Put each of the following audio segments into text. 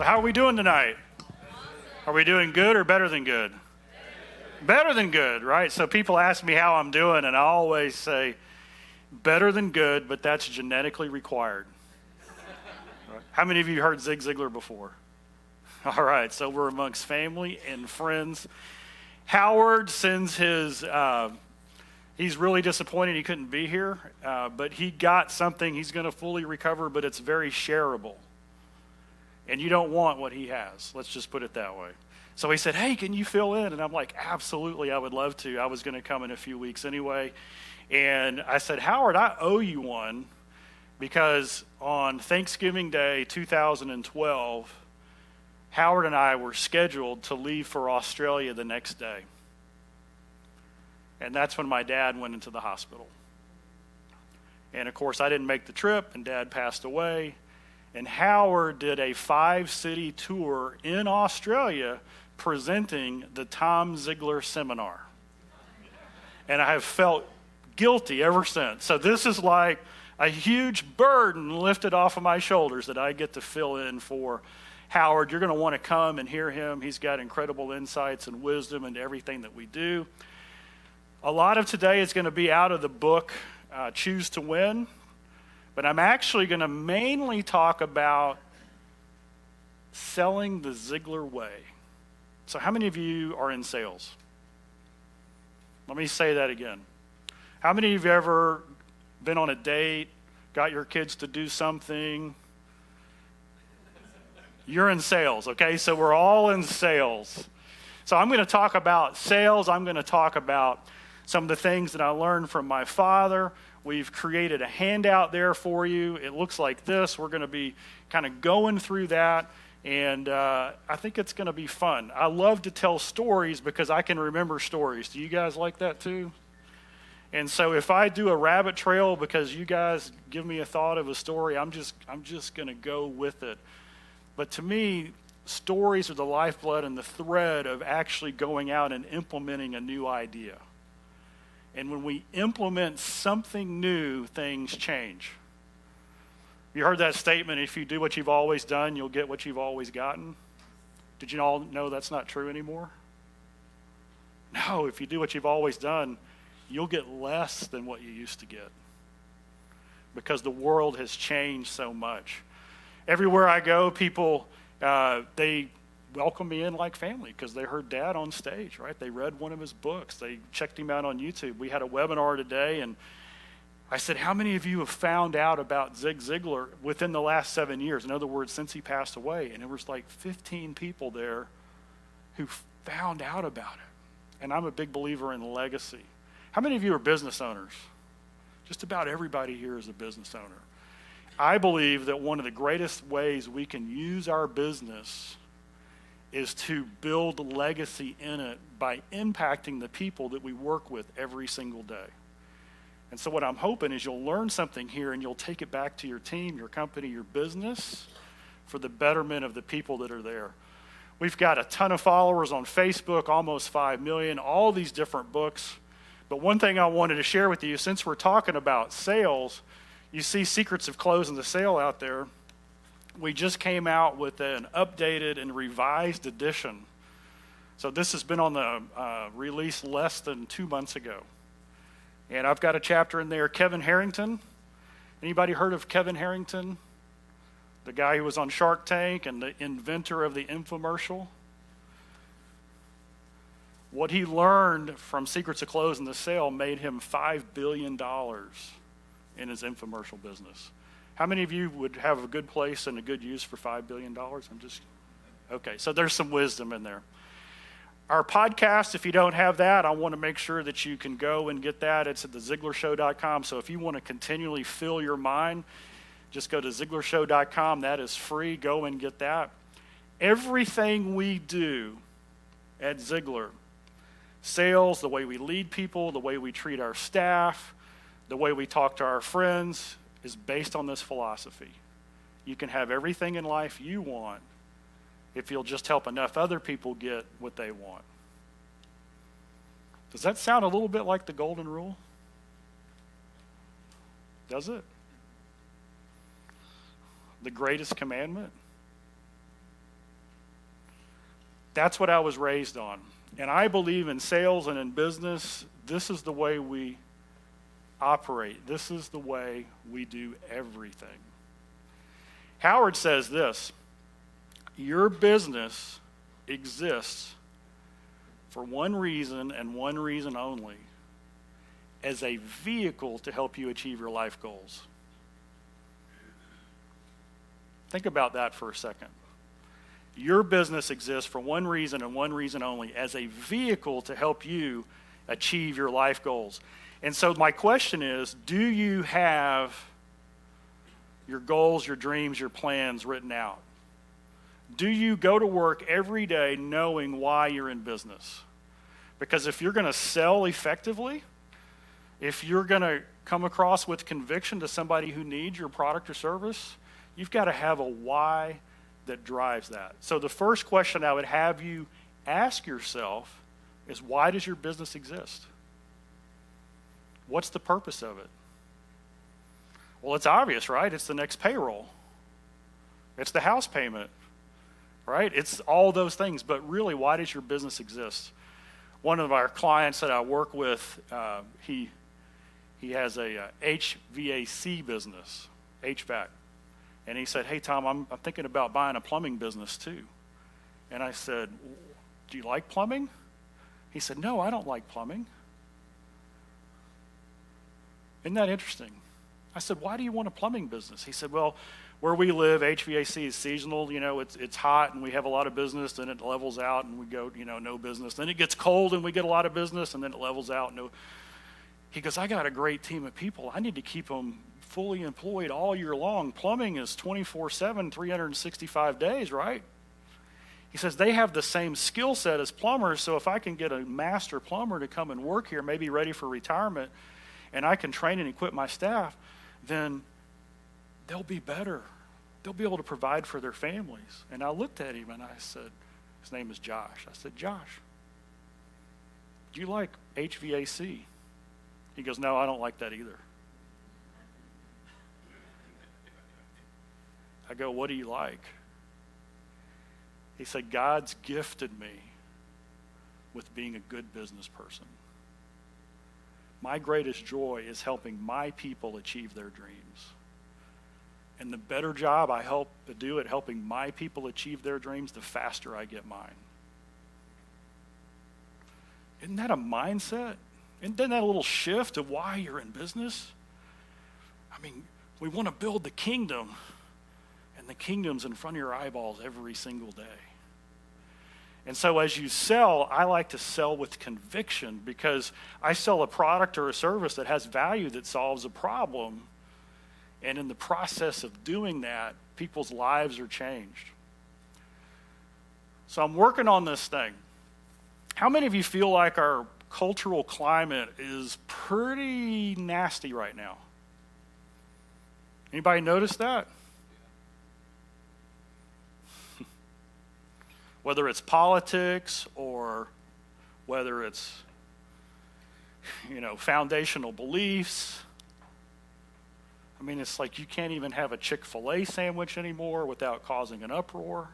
So how are we doing tonight? Are we doing good or better than good? Better than good, right? So people ask me how I'm doing, and I always say, better than good, but that's genetically required. Right? How many of you heard Zig Ziglar before? All right, so we're amongst family and friends. Howard sends his, he's really disappointed he couldn't be here, but he got something. He's going to fully recover, but it's very shareable. And you don't want what he has. Let's just put it that way. So he said, hey, can you fill in? And I'm like, absolutely, I would love to. I was going to come in a few weeks anyway. And I said, Howard, I owe you one because on Thanksgiving Day 2012, Howard and I were scheduled to leave for Australia the next day. And that's when my dad went into the hospital. And of course, I didn't make the trip, and Dad passed away. And Howard did a 5-city tour in Australia presenting the Tom Ziglar seminar. And I have felt guilty ever since. So this is like a huge burden lifted off of my shoulders that I get to fill in for Howard. You're going to want to come and hear him. He's got incredible insights and wisdom into everything that we do. A lot of today is going to be out of the book, Choose to Win. But I'm actually going to mainly talk about selling the Ziglar way. So how many of you are in sales? Let me say that again. How many of you have ever been on a date, got your kids to do something? You're in sales, okay? So we're all in sales. So I'm going to talk about sales. I'm going to talk about some of the things that I learned from my father. We've created a handout there for you. It looks like this. We're going to be kind of going through that, and I think it's going to be fun. I love to tell stories because I can remember stories. Do you guys like that too? And so if I do a rabbit trail because you guys give me a thought of a story, I'm just going to go with it. But to me, stories are the lifeblood and the thread of actually going out and implementing a new idea. And when we implement something new, things change. You heard that statement, if you do what you've always done, you'll get what you've always gotten. Did you all know that's not true anymore? No, if you do what you've always done, you'll get less than what you used to get. Because the world has changed so much. Everywhere I go, people, they welcome me in like family because they heard Dad on stage, right? They read one of his books. They checked him out on YouTube. We had a webinar today, and I said, how many of you have found out about Zig Ziglar within the last 7 years? In other words, since he passed away. And there was like 15 people there who found out about it. And I'm a big believer in legacy. How many of you are business owners? Just about everybody here is a business owner. I believe that one of the greatest ways we can use our business is to build legacy in it by impacting the people that we work with every single day. And so what I'm hoping is you'll learn something here and you'll take it back to your team, your company, your business for the betterment of the people that are there. We've got a ton of followers on Facebook, almost 5 million, all these different books. But one thing I wanted to share with you, since we're talking about sales, you see Secrets of Closing the Sale out there. We just came out with an updated and revised edition. So this has been on the release less than 2 months ago. And I've got a chapter in there, Kevin Harrington. Anybody heard of Kevin Harrington? The guy who was on Shark Tank and the inventor of the infomercial. What he learned from Secrets of Closing the Sale made him $5 billion in his infomercial business. How many of you would have a good place and a good use for $5 billion? Okay, so there's some wisdom in there. Our podcast, if you don't have that, I want to make sure that you can go and get that. It's at theziglarshow.com. So if you want to continually fill your mind, just go to ziglarshow.com. That is free. Go and get that. Everything we do at Ziglar, sales, the way we lead people, the way we treat our staff, the way we talk to our friends, is based on this philosophy. You can have everything in life you want if you'll just help enough other people get what they want. Does that sound a little bit like the golden rule? Does it? The greatest commandment? That's what I was raised on. And I believe in sales and in business, this is the way we operate. This is the way we do everything. Howard says this: your business exists for one reason and one reason only, as a vehicle to help you achieve your life goals. Think about that for a second. Your business exists for one reason and one reason only, as a vehicle to help you achieve your life goals. And so my question is, do you have your goals, your dreams, your plans written out? Do you go to work every day knowing why you're in business? Because if you're going to sell effectively, if you're going to come across with conviction to somebody who needs your product or service, you've got to have a why that drives that. So the first question I would have you ask yourself is, why does your business exist? What's the purpose of it? Well, it's obvious, right? It's the next payroll. It's the house payment, right? It's all those things. But really, why does your business exist? One of our clients that I work with, he has a HVAC business, HVAC. And he said, hey, Tom, I'm thinking about buying a plumbing business too. And I said, do you like plumbing? He said, no, I don't like plumbing. Isn't that interesting? I said, why do you want a plumbing business? He said, well, where we live, HVAC is seasonal. You know, it's hot and we have a lot of business, then it levels out and we go, no business. Then it gets cold and we get a lot of business, and then it levels out. He goes, I got a great team of people. I need to keep them fully employed all year long. Plumbing is 24/7, 365 days, right? He says they have the same skill set as plumbers, so if I can get a master plumber to come and work here, maybe ready for retirement, and I can train and equip my staff, then they'll be better. They'll be able to provide for their families. And I looked at him and I said, his name is Josh. I said, Josh, do you like HVAC? He goes, no, I don't like that either. I go, what do you like? He said, God's gifted me with being a good business person. My greatest joy is helping my people achieve their dreams. And the better job I help to do at helping my people achieve their dreams, the faster I get mine. Isn't that a mindset? Isn't that a little shift of why you're in business? I mean, we want to build the kingdom, and the kingdom's in front of your eyeballs every single day. And so as you sell, I like to sell with conviction, because I sell a product or a service that has value, that solves a problem. And in the process of doing that, people's lives are changed. So I'm working on this thing. How many of you feel like our cultural climate is pretty nasty right now? Anybody notice that? Whether it's politics or whether it's, foundational beliefs. I mean, it's like you can't even have a Chick-fil-A sandwich anymore without causing an uproar.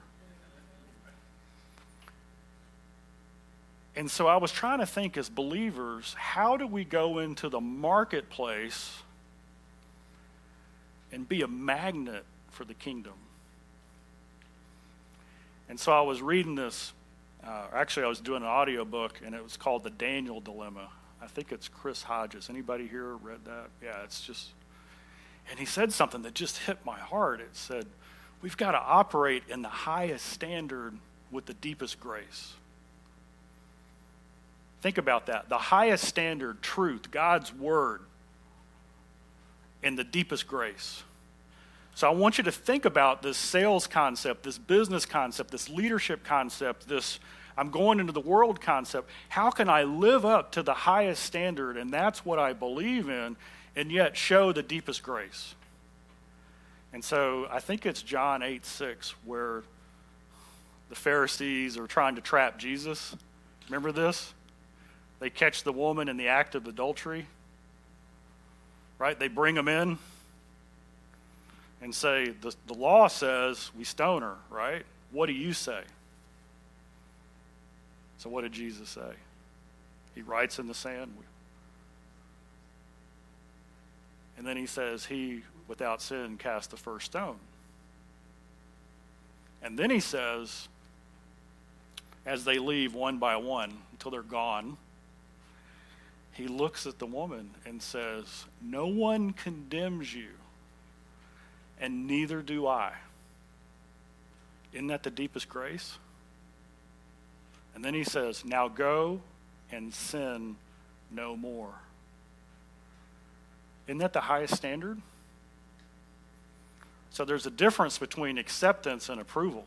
And so I was trying to think, as believers, how do we go into the marketplace and be a magnet for the kingdom? And so I was reading this, actually I was doing an audio book, and it was called The Daniel Dilemma. I think it's Chris Hodges. Anybody here read that? Yeah, it's just, and he said something that just hit my heart. It said, we've got to operate in the highest standard with the deepest grace. Think about that. The highest standard, truth, God's word, and the deepest grace. So I want you to think about this sales concept, this business concept, this leadership concept, this I'm going into the world concept. How can I live up to the highest standard, and that's what I believe in, and yet show the deepest grace? And so I think it's John 8:6, where the Pharisees are trying to trap Jesus. Remember this? They catch the woman in the act of adultery, right? They bring him in and say, the law says we stone her, right? What do you say? So what did Jesus say? He writes in the sand. And then he says, he without sin cast the first stone. And then he says, as they leave one by one until they're gone, he looks at the woman and says, no one condemns you, and neither do I. Isn't that the deepest grace? And then he says, now go and sin no more. Isn't that the highest standard? So there's a difference between acceptance and approval.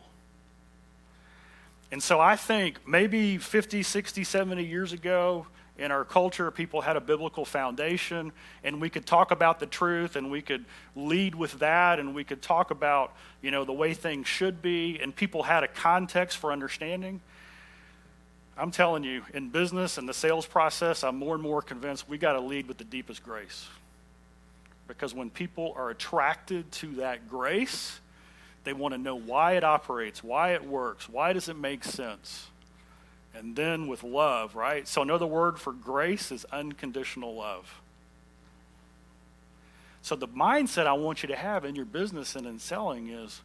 And so I think maybe 50, 60, 70 years ago in our culture, people had a biblical foundation, and we could talk about the truth, and we could lead with that, and we could talk about, the way things should be, and people had a context for understanding. I'm telling you, in business and the sales process, I'm more and more convinced we got to lead with the deepest grace. Because when people are attracted to that grace, they want to know why it operates, why it works, why does it make sense? And then with love, right? So another word for grace is unconditional love. So the mindset I want you to have in your business and in selling is,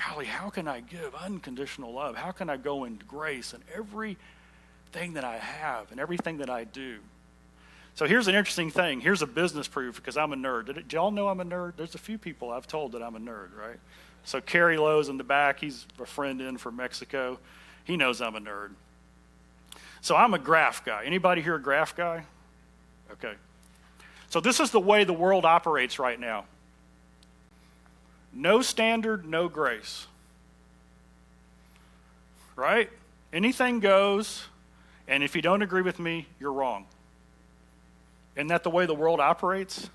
golly, how can I give unconditional love? How can I go into grace in everything that I have and everything that I do? So here's an interesting thing. Here's a business proof, because I'm a nerd. Did y'all know I'm a nerd? There's a few people I've told that I'm a nerd, right? So Kerry Lowe's in the back. He's a friend in from Mexico. He knows I'm a nerd. So I'm a graph guy. Anybody here a graph guy? Okay. So this is the way the world operates right now. No standard, no grace. Right? Anything goes, and if you don't agree with me, you're wrong. Isn't that the way the world operates?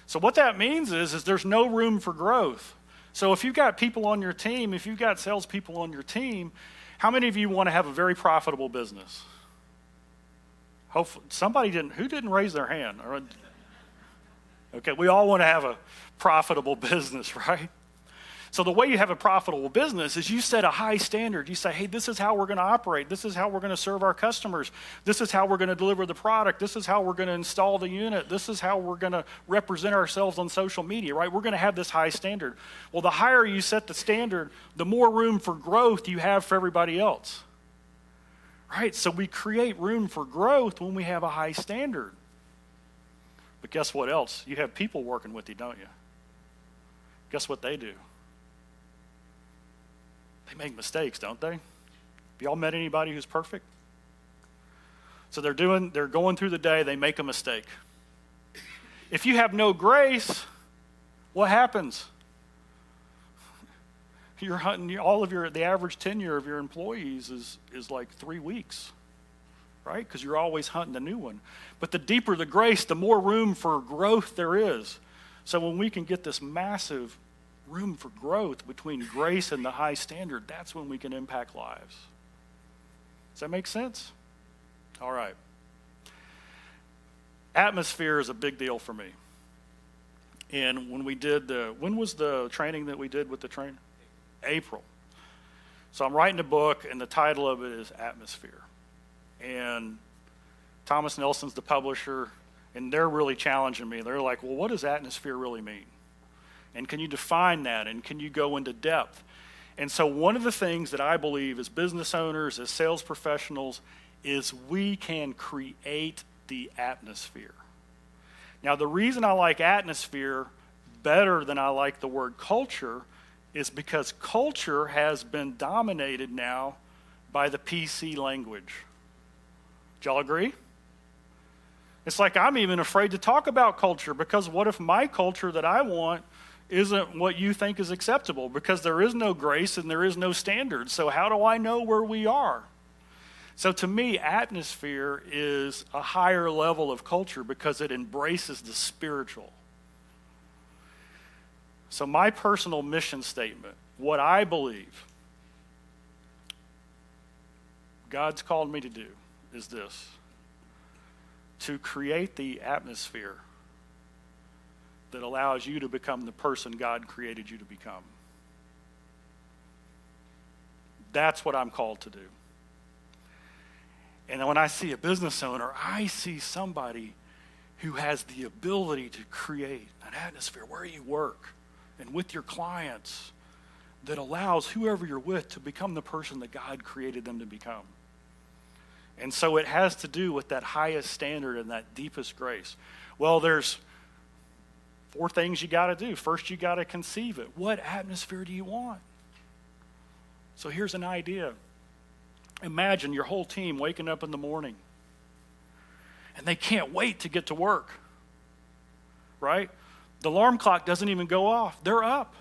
So what that means is there's no room for growth. So if you've got people on your team, if you've got salespeople on your team, how many of you want to have a very profitable business? Hopefully, who didn't raise their hand? Okay, we all want to have a profitable business, right? So the way you have a profitable business is you set a high standard. You say, hey, this is how we're going to operate. This is how we're going to serve our customers. This is how we're going to deliver the product. This is how we're going to install the unit. This is how we're going to represent ourselves on social media, right? We're going to have this high standard. Well, the higher you set the standard, the more room for growth you have for everybody else, right? So we create room for growth when we have a high standard. But guess what else? You have people working with you, don't you? Guess what they do? They make mistakes, don't they? Have y'all met anybody who's perfect? So they're going through the day, they make a mistake. If you have no grace, what happens? You're hunting the average tenure of your employees is like 3 weeks, right? Because you're always hunting a new one. But the deeper the grace, the more room for growth there is. So when we can get this massive room for growth between grace and the high standard, that's when we can impact lives. Does that make sense? All right. Atmosphere is a big deal for me. And when was the training that we did with the trainer? April. So I'm writing a book, and the title of it is Atmosphere. And Thomas Nelson's the publisher, and they're really challenging me. They're like, well, what does atmosphere really mean? And can you define that? And can you go into depth? And so one of the things that I believe as business owners, as sales professionals, is we can create the atmosphere. Now, the reason I like atmosphere better than I like the word culture is because culture has been dominated now by the PC language. Do y'all agree? It's like I'm even afraid to talk about culture, because what if my culture that I want isn't what you think is acceptable? Because there is no grace and there is no standard. So how do I know where we are? So to me, atmosphere is a higher level of culture because it embraces the spiritual. So my personal mission statement, what I believe God's called me to do is this: to create the atmosphere that allows you to become the person God created you to become. That's what I'm called to do. And when I see a business owner, I see somebody who has the ability to create an atmosphere where you work and with your clients that allows whoever you're with to become the person that God created them to become. And so it has to do with that highest standard and that deepest grace. Well, there's 4 things you got to do. First, you got to conceive it. What atmosphere do you want? So here's an idea. Imagine your whole team waking up in the morning and they can't wait to get to work, right? The alarm clock doesn't even go off. They're up.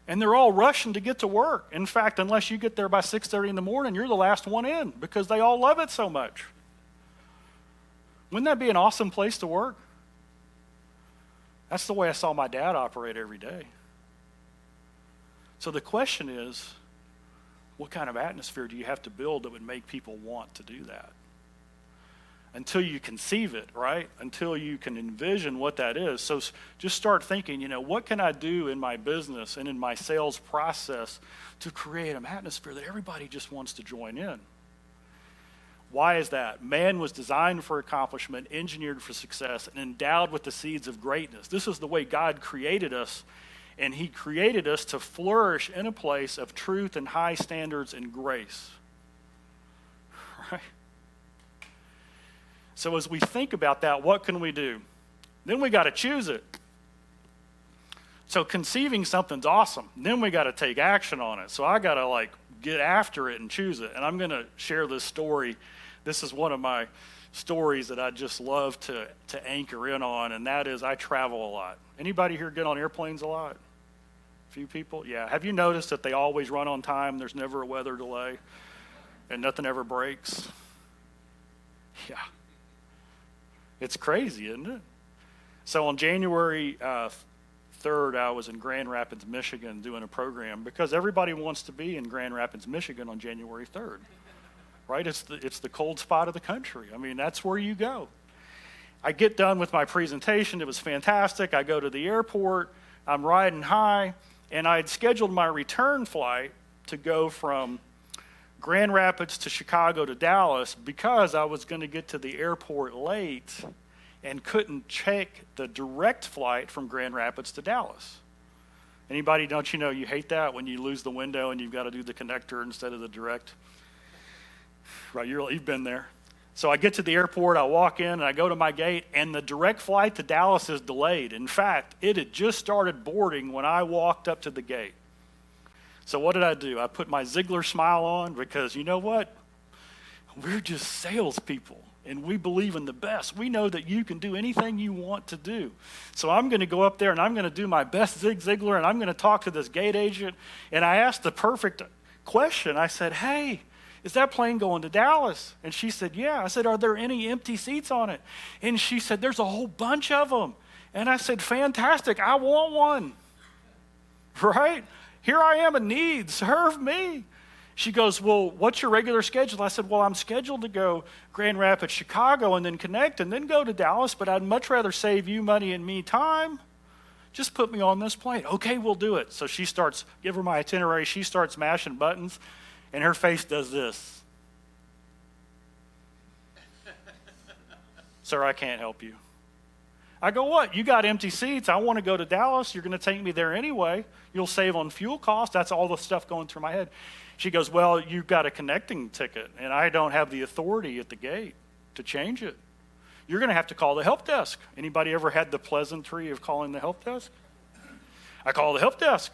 And they're all rushing to get to work. In fact, unless you get there by 6:30 in the morning, you're the last one in because they all love it so much. Wouldn't that be an awesome place to work? That's the way I saw my dad operate every day. So the question is, what kind of atmosphere do you have to build that would make people want to do that? Until you conceive it, right? Until you can envision what that is. So just start thinking, what can I do in my business and in my sales process to create an atmosphere that everybody just wants to join in? Why is that? Man was designed for accomplishment, engineered for success, and endowed with the seeds of greatness. This is the way God created us, and he created us to flourish in a place of truth and high standards and grace. Right? So as we think about that, what can we do? Then we got to choose it. So conceiving something's awesome. Then we got to take action on it. So I got to get after it and choose it. And I'm going to share this story. This is one of my stories that I just love to anchor in on, and that is I travel a lot. Anybody here get on airplanes a lot? A few people? Yeah. Have you noticed that they always run on time? There's never a weather delay, and nothing ever breaks? Yeah. It's crazy, isn't it? So on January 3rd, I was in Grand Rapids, Michigan doing a program because everybody wants to be in Grand Rapids, Michigan on January 3rd, right? It's the cold spot of the country. I mean, that's where you go. I get done with my presentation. It was fantastic. I go to the airport. I'm riding high, and I had scheduled my return flight to go from Grand Rapids to Chicago to Dallas because I was going to get to the airport late and couldn't check the direct flight from Grand Rapids to Dallas. Anybody, don't you know you hate that when you lose the window and you've got to do the connector instead of the direct? Right, you've been there. So I get to the airport, I walk in, and I go to my gate, and the direct flight to Dallas is delayed. In fact, it had just started boarding when I walked up to the gate. So what did I do? I put my Ziglar smile on because you know what? We're just salespeople, and we believe in the best. We know that you can do anything you want to do. So I'm going to go up there, and I'm going to do my best Zig Ziglar, and I'm going to talk to this gate agent. And I asked the perfect question. I said, hey, is that plane going to Dallas? And she said, yeah. I said, are there any empty seats on it? And she said, there's a whole bunch of them. And I said, fantastic, I want one. Right? Here I am in need, serve me. She goes, well, what's your regular schedule? I said, well, I'm scheduled to go Grand Rapids, Chicago, and then connect, and then go to Dallas, but I'd much rather save you money and me time. Just put me on this plane. Okay, we'll do it. So she starts, give her my itinerary, she starts mashing buttons, and her face does this. Sir, I can't help you. I go, what? You got empty seats. I want to go to Dallas. You're going to take me there anyway. You'll save on fuel costs. That's all the stuff going through my head. She goes, well, you've got a connecting ticket, and I don't have the authority at the gate to change it. You're going to have to call the help desk. Anybody ever had the pleasantry of calling the help desk? I call the help desk.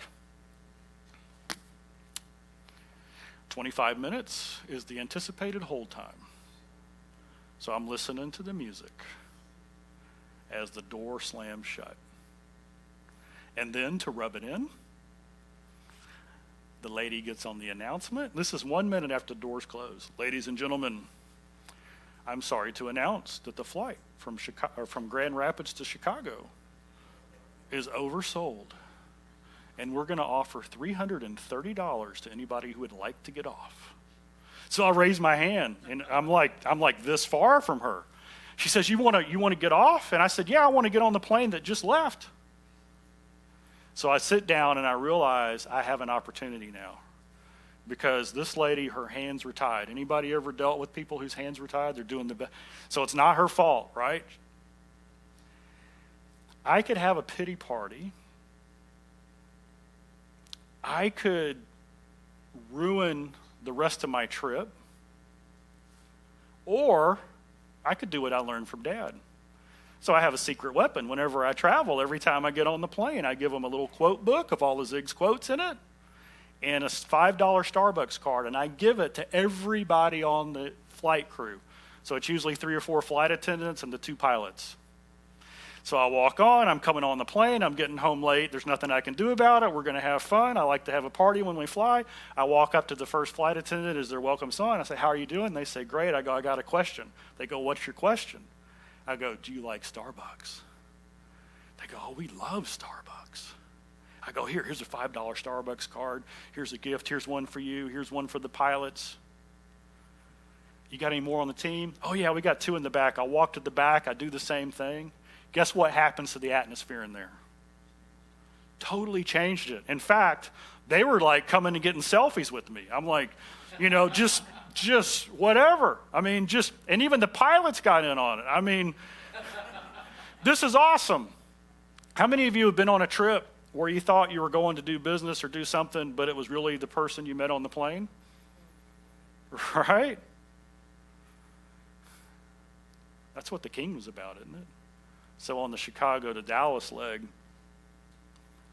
25 minutes is the anticipated hold time. So I'm listening to the music as the door slams shut. And then to rub it in, the lady gets on the announcement. This is 1 minute after the doors close. Ladies and gentlemen, I'm sorry to announce that the flight from Grand Rapids to Chicago is oversold. And we're going to offer $330 to anybody who would like to get off. So I raise my hand, and I'm like this far from her. She says, you want to get off? And I said, yeah, I want to get on the plane that just left. So I sit down and I realize I have an opportunity now. because this lady, her hands were tied. Anybody ever dealt with people whose hands were tied? They're doing the best. So it's not her fault, right? I could have a pity party. I could ruin the rest of my trip. Or I could do what I learned from Dad. So I have a secret weapon. Whenever I travel, every time I get on the plane, I give them a little quote book of all the Zig's quotes in it and a $5 Starbucks card, and I give it to everybody on the flight crew. So it's usually 3 or 4 flight attendants and the 2 pilots. So I walk on, I'm coming on the plane, I'm getting home late, there's nothing I can do about it, we're going to have fun, I like to have a party when we fly. I walk up to the first flight attendant as their welcome sign, I say, how are you doing? They say, great. I go, I got a question. They go, what's your question? I go, do you like Starbucks? They go, oh, we love Starbucks. I go, here's a $5 Starbucks card, here's a gift, here's one for you, here's one for the pilots. You got any more on the team? Oh yeah, we got 2 in the back. I'll walk to the back, I do the same thing. Guess what happens to the atmosphere in there? Totally changed it. In fact, they were like coming and getting selfies with me. I'm like, just whatever. I mean, and even the pilots got in on it. I mean, this is awesome. How many of you have been on a trip where you thought you were going to do business or do something, but it was really the person you met on the plane? Right? That's what the King was about, isn't it? So on the Chicago to Dallas leg,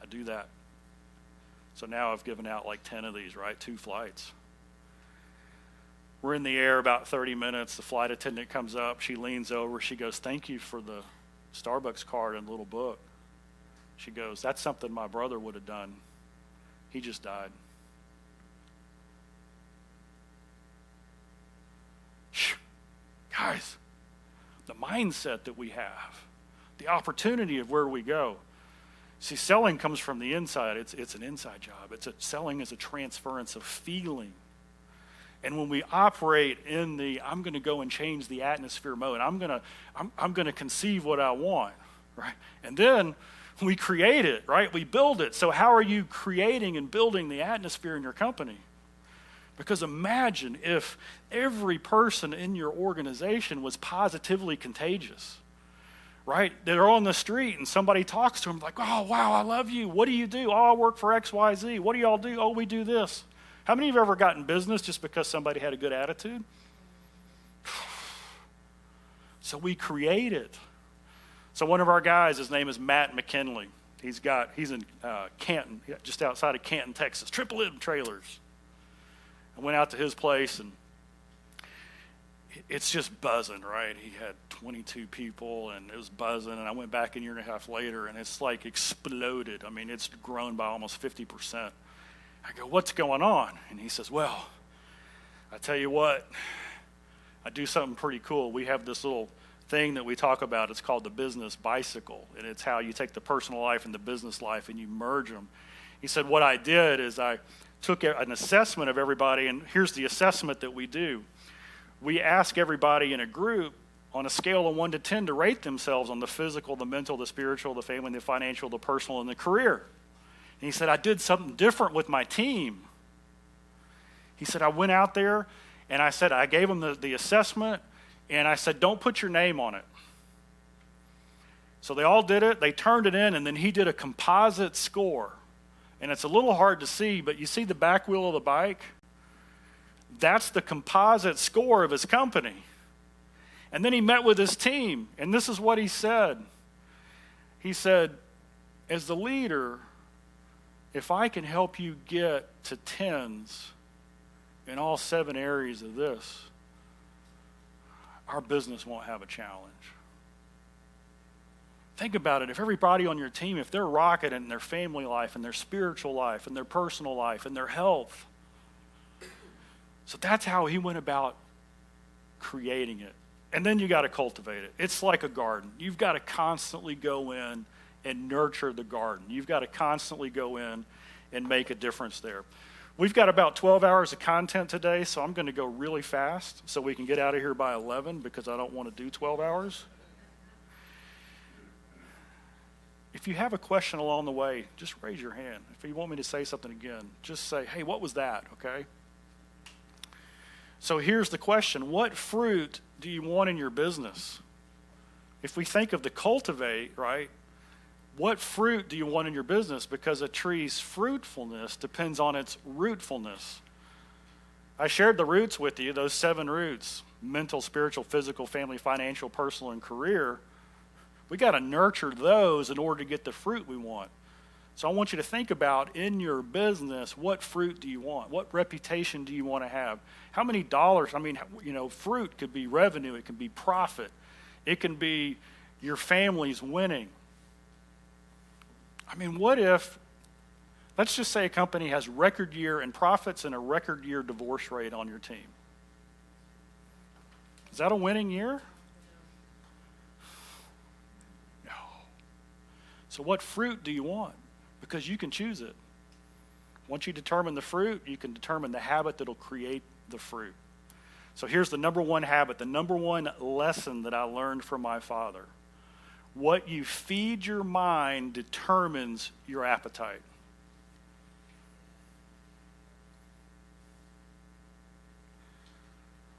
I do that. So now I've given out like 10 of these, right? 2 flights. We're in the air about 30 minutes. The flight attendant comes up. She leans over. She goes, thank you for the Starbucks card and little book. She goes, that's something my brother would have done. He just died. Guys, the mindset that we have, the opportunity of where we go. See, selling comes from the inside. It's an inside job. Selling is a transference of feeling. And when we operate in the I'm going to go and change the atmosphere mode, I'm going to conceive what I want, right? And then we create it, right? We build it. So how are you creating and building the atmosphere in your company? Because imagine if every person in your organization was positively contagious, right? They're on the street and somebody talks to them like, oh, wow, I love you. What do you do? Oh, I work for XYZ. What do y'all do? Oh, we do this. How many of you have ever gotten business just because somebody had a good attitude? So we create it. So one of our guys, his name is Matt McKinley. He's in Canton, just outside of Canton, Texas, triple M trailers. I went out to his place and it's just buzzing, right? He had 22 people and it was buzzing, and I went back a year and a half later and it's like exploded. I mean, it's grown by almost 50%. I go, what's going on? And he says, well, I tell you what, I do something pretty cool. We have this little thing that we talk about. It's called the business bicycle, and it's how you take the personal life and the business life and you merge them. He said, what I did is I took an assessment of everybody, and here's the assessment that we do. We ask everybody in a group on a scale of 1 to 10 to rate themselves on the physical, the mental, the spiritual, the family, the financial, the personal, and the career. And he said, I did something different with my team. He said, I went out there and I said, I gave them the assessment, and I said, don't put your name on it. So they all did it, they turned it in, and then he did a composite score. And it's a little hard to see, but you see the back wheel of the bike? That's the composite score of his company. And then he met with his team, and this is what he said. He said, as the leader, if I can help you get to 10s in all 7 areas of this, our business won't have a challenge. Think about it. If everybody on your team, if they're rocking in their family life and their spiritual life and their personal life and their health. So that's how he went about creating it. And then you got to cultivate it. It's like a garden. You've got to constantly go in and nurture the garden. You've got to constantly go in and make a difference there. We've got about 12 hours of content today, so I'm going to go really fast so we can get out of here by 11 because I don't want to do 12 hours. If you have a question along the way, just raise your hand. If you want me to say something again, just say, hey, what was that, okay? So here's the question. What fruit do you want in your business? If we think of the cultivate, right? What fruit do you want in your business? Because a tree's fruitfulness depends on its rootfulness. I shared the roots with you, those 7 roots: mental, spiritual, physical, family, financial, personal, and career. We got to nurture those in order to get the fruit we want. So I want you to think about, in your business, what fruit do you want? What reputation do you want to have? How many dollars? I mean, fruit could be revenue. It can be profit. It can be your family's winning. I mean, what if, let's just say a company has record year in profits and a record year divorce rate on your team. Is that a winning year? No. So what fruit do you want? Because you can choose it. Once you determine the fruit, you can determine the habit that'll create the fruit. So here's the number one habit, the number one lesson that I learned from my father. What you feed your mind determines your appetite.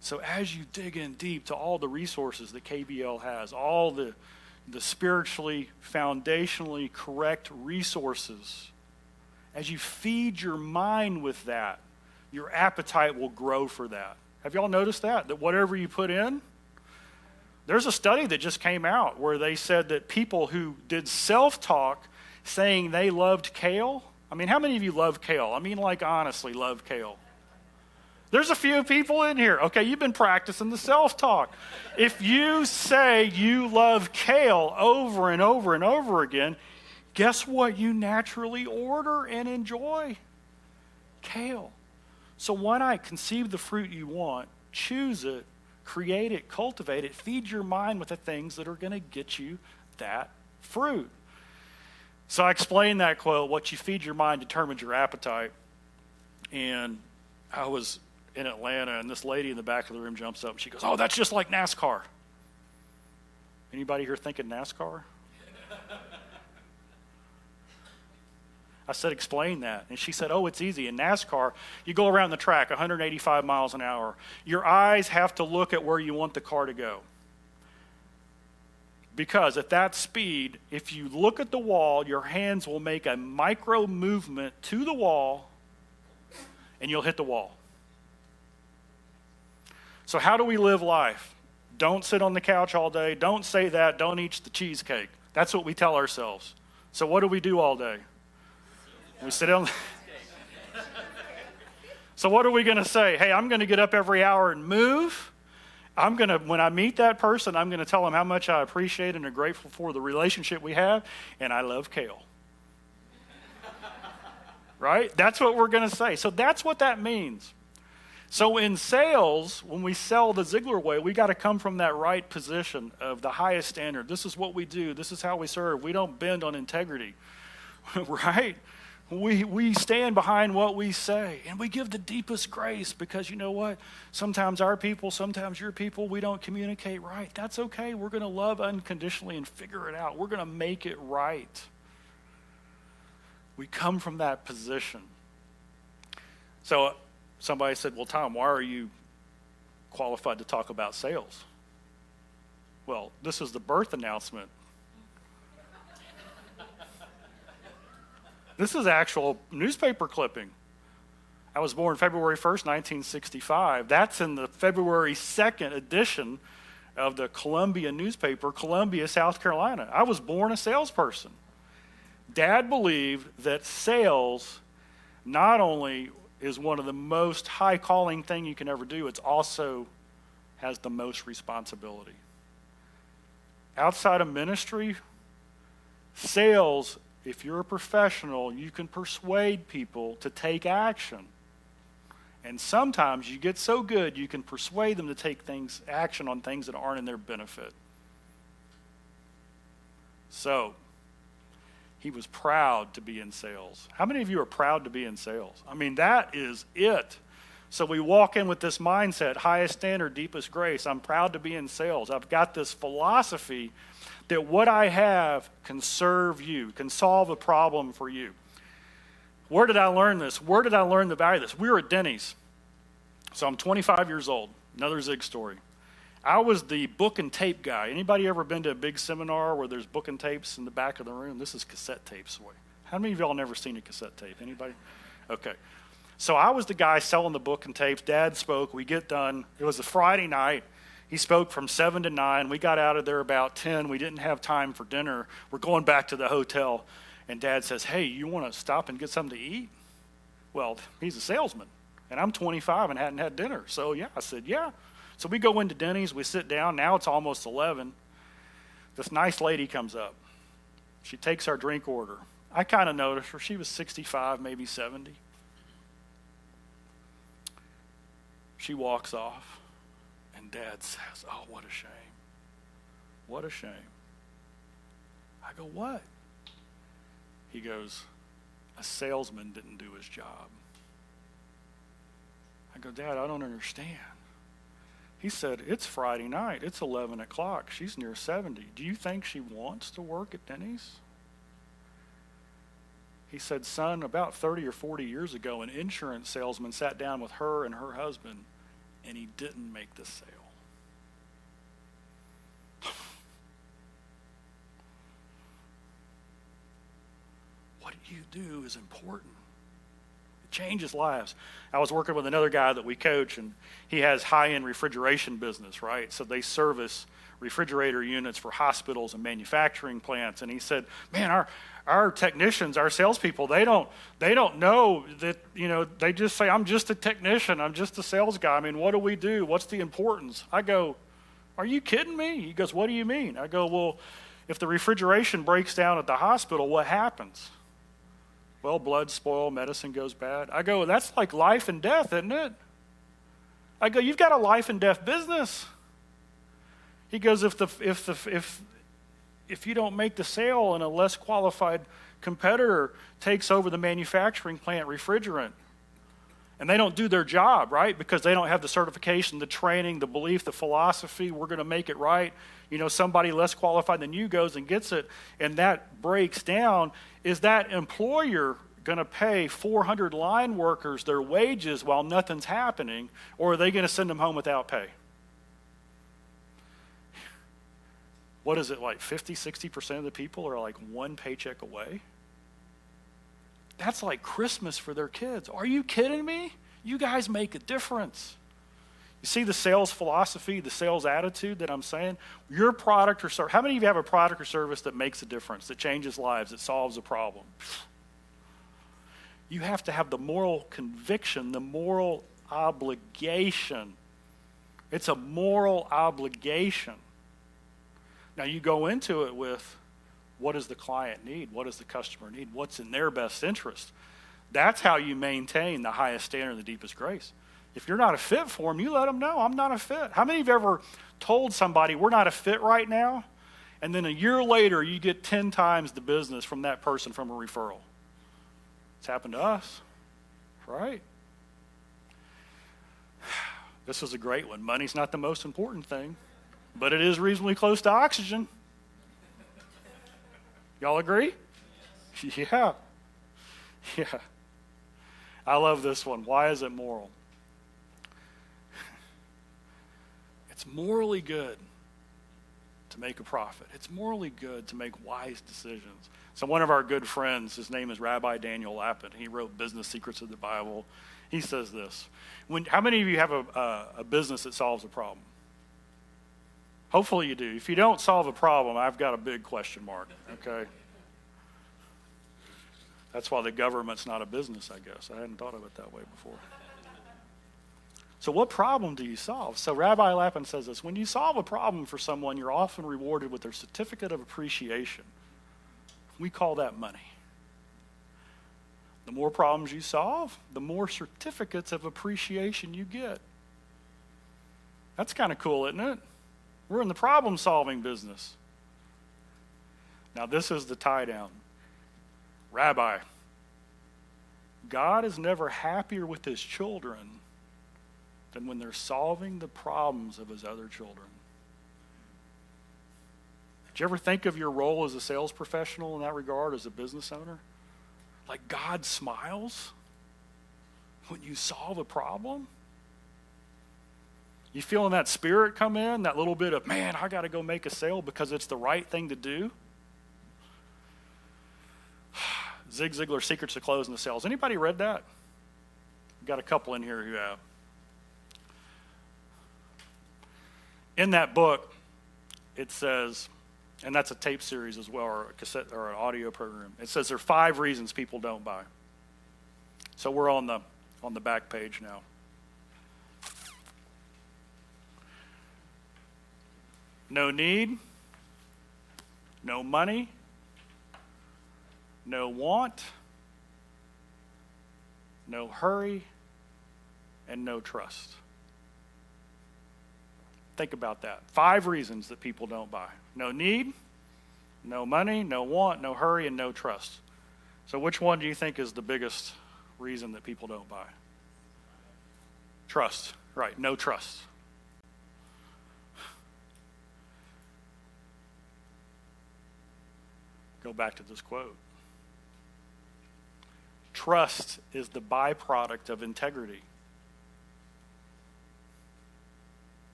So as you dig in deep to all the resources that KBL has, all the spiritually, foundationally correct resources, as you feed your mind with that, your appetite will grow for that. Have y'all noticed that? That whatever you put in, there's a study that just came out where they said that people who did self-talk saying they loved kale, I mean, how many of you love kale? I mean, like, honestly love kale. There's a few people in here. Okay, you've been practicing the self-talk. If you say you love kale over and over and over again, guess what you naturally order and enjoy? Kale. So why not conceive the fruit you want, choose it, create it, cultivate it, feed your mind with the things that are going to get you that fruit. So I explained that quote, what you feed your mind determines your appetite. And I was in Atlanta, and this lady in the back of the room jumps up and she goes, "Oh, that's just like NASCAR." Anybody here thinking NASCAR? I said, "Explain that." And she said, "Oh, it's easy. In NASCAR, you go around the track 185 miles an hour. Your eyes have to look at where you want the car to go. Because at that speed, if you look at the wall, your hands will make a micro movement to the wall, and you'll hit the wall." So how do we live life? Don't sit on the couch all day. Don't say that. Don't eat the cheesecake. That's what we tell ourselves. So what do we do all day? We sit down. So what are we going to say? Hey, I'm going to get up every hour and move. When I meet that person, I'm going to tell them how much I appreciate and are grateful for the relationship we have, and I love kale. Right? That's what we're going to say. So that's what that means. So in sales, when we sell the Ziglar way, we got to come from that right position of the highest standard. This is what we do. This is how we serve. We don't bend on integrity. Right? We stand behind what we say, and we give the deepest grace, because you know what? Sometimes our people, sometimes your people, we don't communicate right. That's okay. We're going to love unconditionally and figure it out. We're going to make it right. We come from that position. So somebody said, "Well, Tom, why are you qualified to talk about sales?" Well, this is the birth announcement. This is actual newspaper clipping. I was born February 1st, 1965. That's in the February 2nd edition of the Columbia newspaper, Columbia, South Carolina. I was born a salesperson. Dad believed that sales not only is one of the most high calling thing you can ever do, it also has the most responsibility. Outside of ministry, sales, if you're a professional, you can persuade people to take action. And sometimes you get so good, you can persuade them to take action on things that aren't in their benefit. So, he was proud to be in sales. How many of you are proud to be in sales? I mean, that is it. So we walk in with this mindset, highest standard, deepest grace. I'm proud to be in sales. I've got this philosophy that what I have can serve you, can solve a problem for you. Where did I learn this? Where did I learn the value of this? We were at Denny's. So I'm 25 years old. Another Zig story. I was the book and tape guy. Anybody ever been to a big seminar where there's book and tapes in the back of the room? This is cassette tapes. How many of y'all never seen a cassette tape? Anybody? Okay. So I was the guy selling the book and tapes. Dad spoke. We get done. It was a Friday night. He spoke from 7 to 9. We got out of there about 10. We didn't have time for dinner. We're going back to the hotel. And Dad says, hey, you want to stop and get something to eat? Well, he's a salesman. And I'm 25 and hadn't had dinner. So, yeah, I said, yeah. So we go into Denny's. We sit down. Now it's almost 11. This nice lady comes up. She takes our drink order. I kind of noticed her. She was 65, maybe 70. She walks off. And Dad says, oh, what a shame. What a shame. I go, what? He goes, a salesman didn't do his job. I go, Dad, I don't understand. He said, it's Friday night. It's 11 o'clock. She's near 70. Do you think she wants to work at Denny's? He said, son, about 30 or 40 years ago, an insurance salesman sat down with her and her husband, and he didn't make the sale. What you do is important. It changes lives. I was working with another guy that we coach, and he has high-end refrigeration business, right? So they service refrigerator units for hospitals and manufacturing plants. And he said, man, our technicians, our salespeople, they don't know that, they just say, I'm just a technician. I'm just a sales guy. I mean, what do we do? What's the importance? I go, are you kidding me? He goes, what do you mean? I go, well, if the refrigeration breaks down at the hospital, what happens? Well, blood spoil, medicine goes bad. I go, that's like life and death, isn't it? I go, you've got a life and death business. He goes, if you don't make the sale and a less qualified competitor takes over the manufacturing plant refrigerant, and they don't do their job, right? Because they don't have the certification, the training, the belief, the philosophy, we're going to make it right. Somebody less qualified than you goes and gets it, and that breaks down. Is that employer going to pay 400 line workers their wages while nothing's happening, or are they going to send them home without pay? What is it, like 50, 60% of the people are like one paycheck away? That's like Christmas for their kids. Are you kidding me? You guys make a difference. You see the sales philosophy, the sales attitude that I'm saying? Your product or service, how many of you have a product or service that makes a difference, that changes lives, that solves a problem? You have to have the moral conviction, the moral obligation. It's a moral obligation. Now you go into it with, what does the client need? What does the customer need? What's in their best interest? That's how you maintain the highest standard and the deepest grace. If you're not a fit for them, you let them know, I'm not a fit. How many of you have ever told somebody, we're not a fit right now, and then a year later you get 10 times the business from that person from a referral? It's happened to us, right? This is a great one. Money's not the most important thing, but it is reasonably close to oxygen. Y'all agree? Yeah. Yeah. I love this one. Why is it moral? It's morally good to make a profit. It's morally good to make wise decisions. So one of our good friends, his name is Rabbi Daniel Lapin. He wrote Business Secrets of the Bible. He says this. How many of you have a business that solves a problem? Hopefully you do. If you don't solve a problem, I've got a big question mark, okay? That's why the government's not a business, I guess. I hadn't thought of it that way before. So what problem do you solve? So Rabbi Lapin says this, when you solve a problem for someone, you're often rewarded with their certificate of appreciation. We call that money. The more problems you solve, the more certificates of appreciation you get. That's kind of cool, isn't it? We're in the problem-solving business. Now, this is the tie-down. Rabbi, God is never happier with his children than when they're solving the problems of his other children. Did you ever think of your role as a sales professional in that regard, as a business owner? Like God smiles when you solve a problem? You feeling that spirit come in, that little bit of, man, I got to go make a sale because it's the right thing to do? Zig Ziglar, Secrets to Closing the Sales. Anybody read that? We've got a couple in here who have. In that book, it says, and that's a tape series as well, or a cassette or an audio program. It says there are 5 reasons people don't buy. So we're on the back page now. No need, no money, no want, no hurry, and no trust. Think about that. 5 reasons that people don't buy. No need, no money, no want, no hurry, and no trust. So which one do you think is the biggest reason that people don't buy? Trust. Right, no trust. Go back to this quote. Trust is the byproduct of integrity.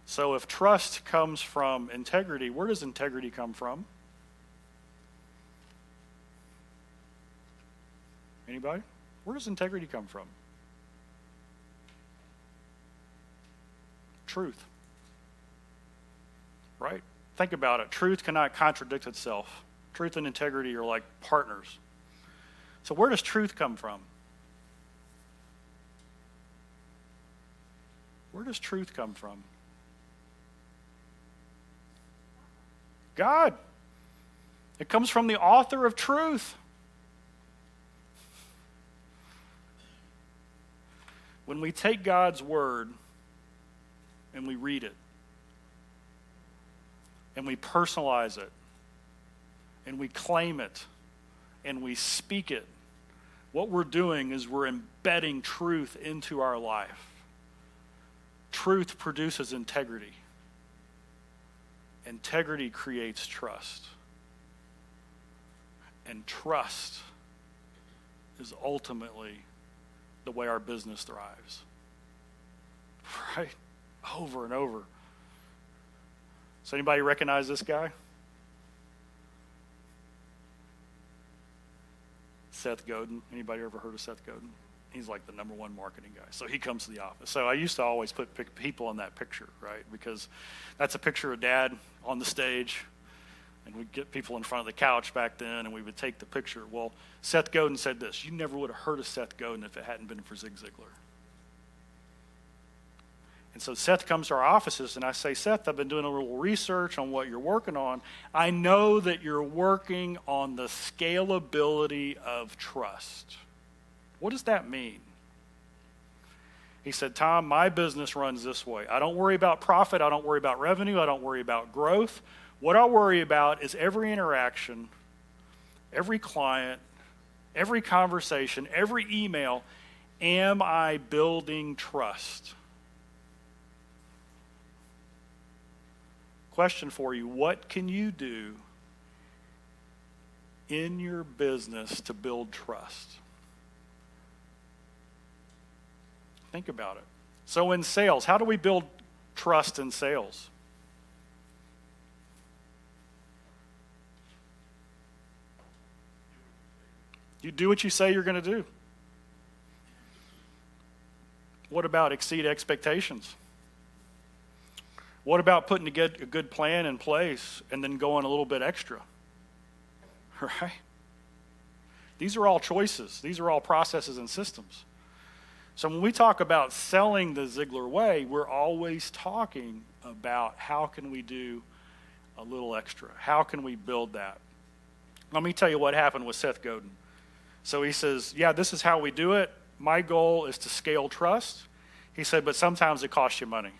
So if trust comes from integrity, where does integrity come from? Anybody? Where does integrity come from? Truth. Right? Think about it. Truth cannot contradict itself. Truth and integrity are like partners. So where does truth come from? Where does truth come from? God. It comes from the author of truth. When we take God's word and we read it, and we personalize it, and we claim it, and we speak it, what we're doing is we're embedding truth into our life. Truth produces integrity. Integrity creates trust. And trust is ultimately the way our business thrives. Right? Over and over. Does anybody recognize this guy? Seth Godin. Anybody ever heard of Seth Godin? He's like the #1 marketing guy. So he comes to the office. So I used to always put people in that picture, right? Because that's a picture of Dad on the stage, and we'd get people in front of the couch back then, and we would take the picture. Well, Seth Godin said this: you never would have heard of Seth Godin if it hadn't been for Zig Ziglar. And so Seth comes to our offices, and I say, Seth, I've been doing a little research on what you're working on. I know that you're working on the scalability of trust. What does that mean? He said, Tom, my business runs this way. I don't worry about profit. I don't worry about revenue. I don't worry about growth. What I worry about is every interaction, every client, every conversation, every email. Am I building trust? Question for you: what can you do in your business to build trust? Think about it. So in sales, how do we build trust in sales? You do what you say you're going to do. What about exceed expectations? What about putting a good plan in place and then going a little bit extra? Right? These are all choices. These are all processes and systems. So when we talk about selling the Ziglar way, we're always talking about how can we do a little extra? How can we build that? Let me tell you what happened with Seth Godin. So he says, yeah, this is how we do it. My goal is to scale trust. He said, but sometimes it costs you money.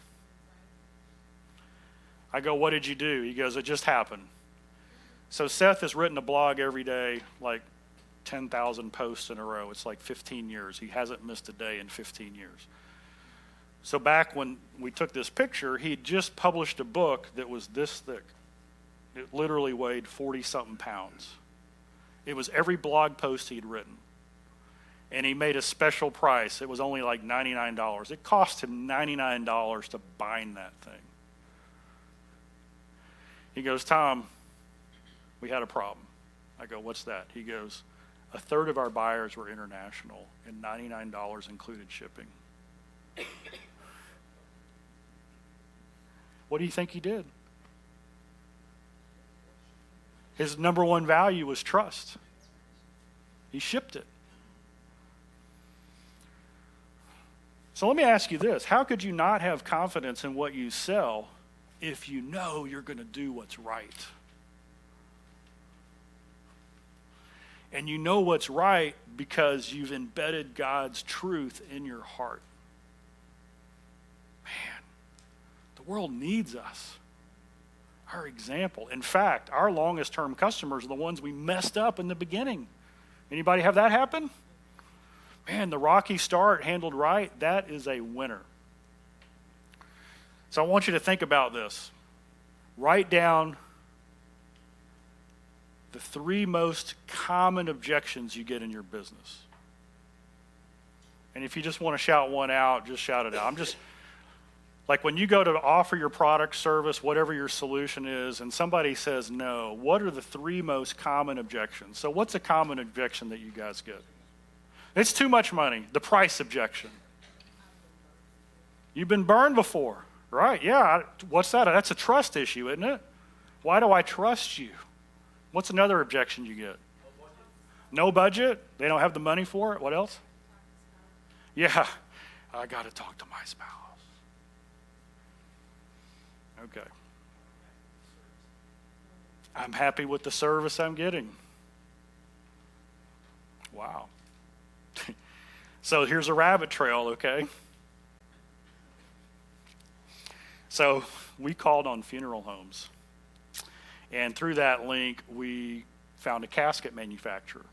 I go, what did you do? He goes, it just happened. So Seth has written a blog every day, like 10,000 posts in a row. It's like 15 years. He hasn't missed a day in 15 years. So back when we took this picture, he just published a book that was this thick. It literally weighed 40-something pounds. It was every blog post he'd written. and he made a special price. It was only like $99. It cost him $99 to bind that thing. He goes, Tom, we had a problem. I go, what's that? He goes, a third of our buyers were international, and $99 included shipping. What do you think he did? His number one value was trust. He shipped it. So let me ask you this. How could you not have confidence in what you sell if you know you're going to do what's right? And you know what's right because you've embedded God's truth in your heart. Man, the world needs us. Our example. In fact, our longest term customers are the ones we messed up in the beginning. Anybody have that happen? Man, the rocky start handled right, that is a winner. So I want you to think about this. Write down the 3 most common objections you get in your business. And if you just want to shout one out, just shout it out. Like when you go to offer your product, service, whatever your solution is, and somebody says no, what are the 3 most common objections? So what's a common objection that you guys get? It's too much money, the price objection. You've been burned before, right? Yeah, what's that? That's a trust issue, isn't it? Why do I trust you? What's another objection you get? No budget? They don't have the money for it? What else? Yeah, I got to talk to my spouse. Okay. I'm happy with the service I'm getting. Wow. So here's a rabbit trail, okay? So we called on funeral homes. And through that link, we found a casket manufacturer.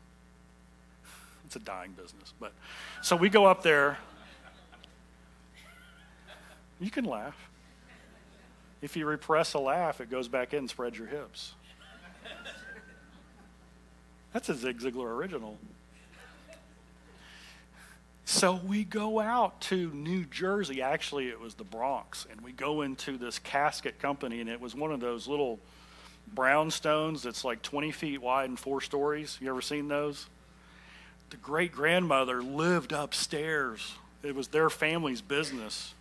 It's a dying business. So we go up there. You can laugh. If you repress a laugh, it goes back in and spreads your hips. That's a Zig Ziglar original. So we go out to New Jersey. Actually, it was the Bronx. And we go into this casket company, and it was one of those little brownstones that's like 20 feet wide and 4 stories. You ever seen those? The great-grandmother lived upstairs. It was their family's business.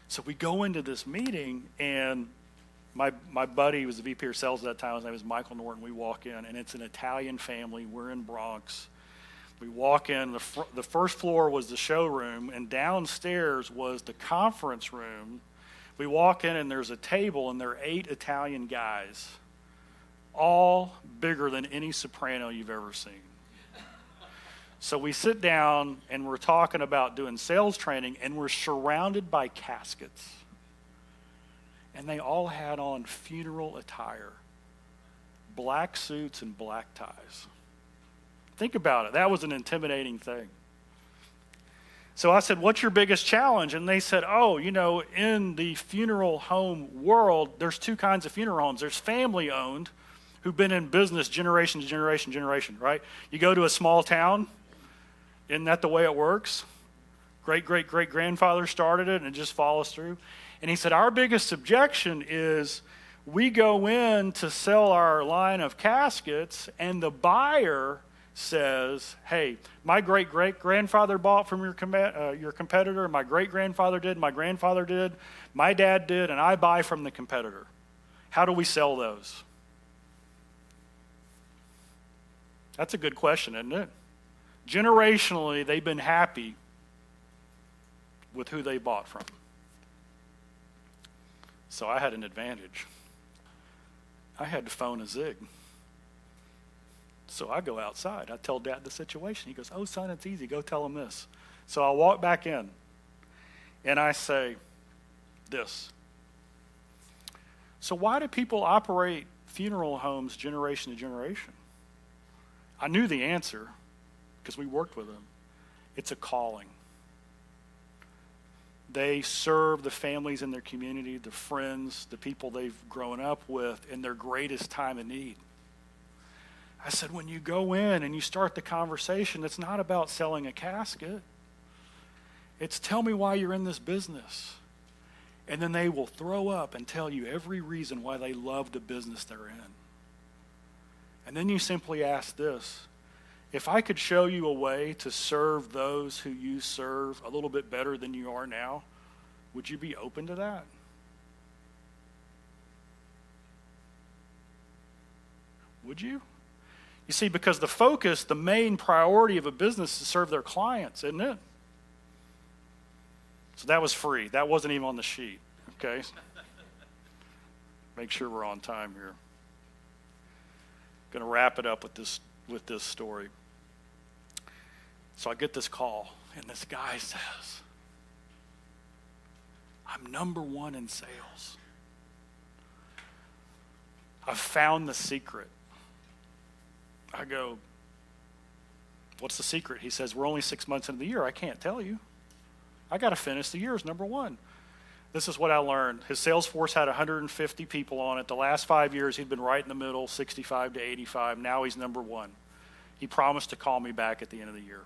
So we go into this meeting, and my buddy, who was the VP of sales at that time, his name was Michael Norton. We walk in, and it's an Italian family. We're in Bronx. We walk in. The first floor was the showroom, and downstairs was the conference room. We walk in, and there's a table, and there are 8 Italian guys, all bigger than any soprano you've ever seen. So we sit down, and we're talking about doing sales training, and we're surrounded by caskets. And they all had on funeral attire, black suits and black ties. Think about it. That was an intimidating thing. So I said, what's your biggest challenge? And they said, in the funeral home world, there's 2 kinds of funeral homes. There's family-owned, who've been in business generation to generation, right? You go to a small town. Isn't that the way it works? Great-great-great-grandfather started it, and it just follows through. And he said, our biggest objection is we go in to sell our line of caskets, and the buyer says, hey, my great-great-grandfather bought from your competitor, my great-grandfather did, my grandfather did, my dad did, and I buy from the competitor. How do we sell those? That's a good question, isn't it? Generationally, they've been happy with who they bought from. So I had an advantage. I had to phone a Zig. So I go outside. I tell Dad the situation. He goes, oh, son, it's easy. Go tell him this. So I walk back in, and I say this. So why do people operate funeral homes generation to generation? I knew the answer because we worked with them. It's a calling. They serve the families in their community, the friends, the people they've grown up with in their greatest time of need. I said, when you go in and you start the conversation, it's not about selling a casket. It's tell me why you're in this business. And then they will throw up and tell you every reason why they love the business they're in. And then you simply ask this: if I could show you a way to serve those who you serve a little bit better than you are now, would you be open to that? Would you? You see, because the focus, the main priority of a business is to serve their clients, isn't it? So that was free. That wasn't even on the sheet, okay? Make sure we're on time here. Going to wrap it up with this story. So I get this call, and this guy says, I'm number one in sales. I've found the secret. I go, what's the secret? He says, we're only 6 months into the year. I can't tell you. I got to finish the year as number one. This is what I learned. His sales force had 150 people on it. The last 5 years, he'd been right in the middle, 65 to 85. Now he's number one. He promised to call me back at the end of the year.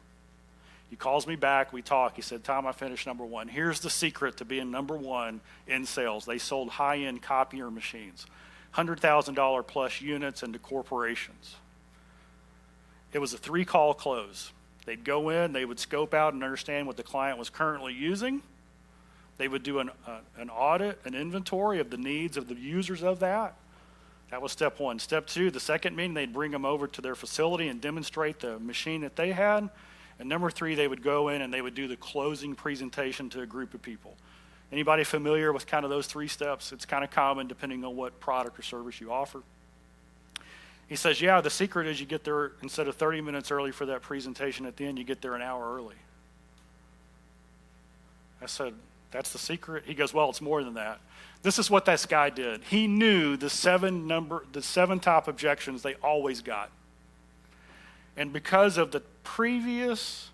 He calls me back. We talk. He said, Tom, I finished number one. Here's the secret to being number one in sales. They sold high-end copier machines, $100,000 plus units into corporations. It was a 3-call close. They'd go in, they would scope out and understand what the client was currently using. They would do an audit, an inventory of the needs of the users of that. That was step one. Step two, the second meeting, they'd bring them over to their facility and demonstrate the machine that they had. And number three, they would go in and they would do the closing presentation to a group of people. Anybody familiar with kind of those 3 steps? It's kind of common depending on what product or service you offer. He says, yeah, the secret is you get there, instead of 30 minutes early for that presentation at the end, you get there an hour early. I said, that's the secret? He goes, well, it's more than that. This is what this guy did. He knew the 7 top objections they always got. And because of the previous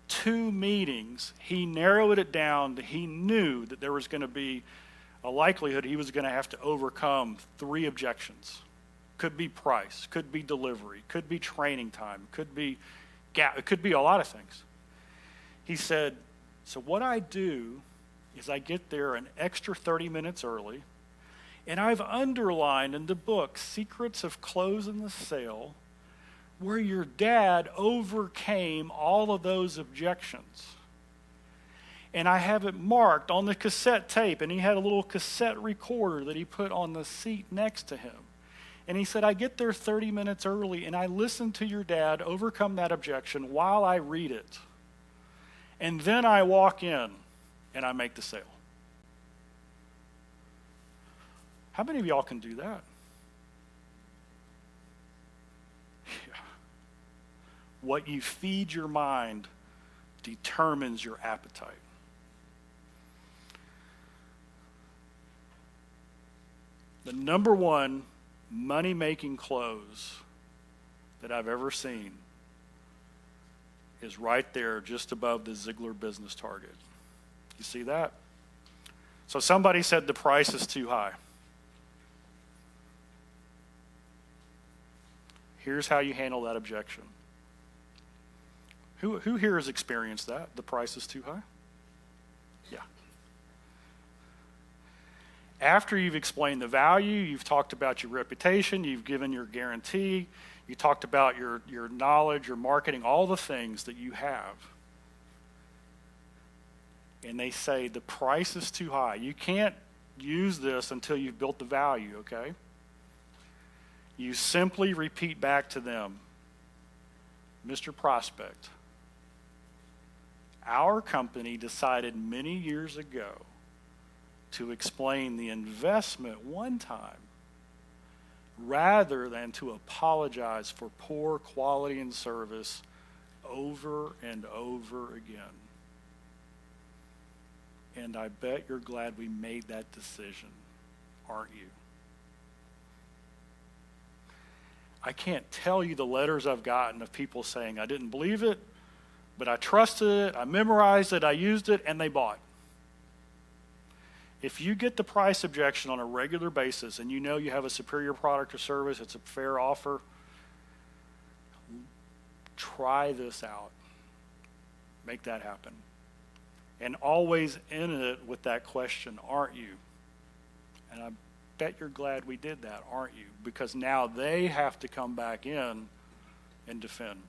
2 meetings, he narrowed it down. He knew that there was going to be a likelihood he was going to have to overcome 3 objections. Could be price, could be delivery, could be training time, could be gap, it could be a lot of things. He said, so what I do is I get there an extra 30 minutes early, and I've underlined in the book, Secrets of Closing the Sale, where your dad overcame all of those objections. And I have it marked on the cassette tape, and he had a little cassette recorder that he put on the seat next to him. And he said, I get there 30 minutes early, and I listen to your dad overcome that objection while I read it. And then I walk in, and I make the sale. How many of y'all can do that? Yeah. What you feed your mind determines your appetite. The number one money-making close that I've ever seen is right there just above the Ziglar business target. You see that? So somebody said the price is too high. Here's how you handle that objection. Who here has experienced that? The price is too high? Yeah. After you've explained the value, you've talked about your reputation, you've given your guarantee, you talked about your knowledge, your marketing, all the things that you have. And they say the price is too high. You can't use this until you've built the value, okay? You simply repeat back to them, Mr. Prospect, our company decided many years ago to explain the investment one time rather than to apologize for poor quality and service over and over again. And I bet you're glad we made that decision, aren't you? I can't tell you the letters I've gotten of people saying, I didn't believe it, but I trusted it, I memorized it, I used it, and they bought. If you get the price objection on a regular basis and you know you have a superior product or service, it's a fair offer, try this out. Make that happen. And always end it with that question, aren't you? And I bet you're glad we did that, aren't you? Because now they have to come back in and defend.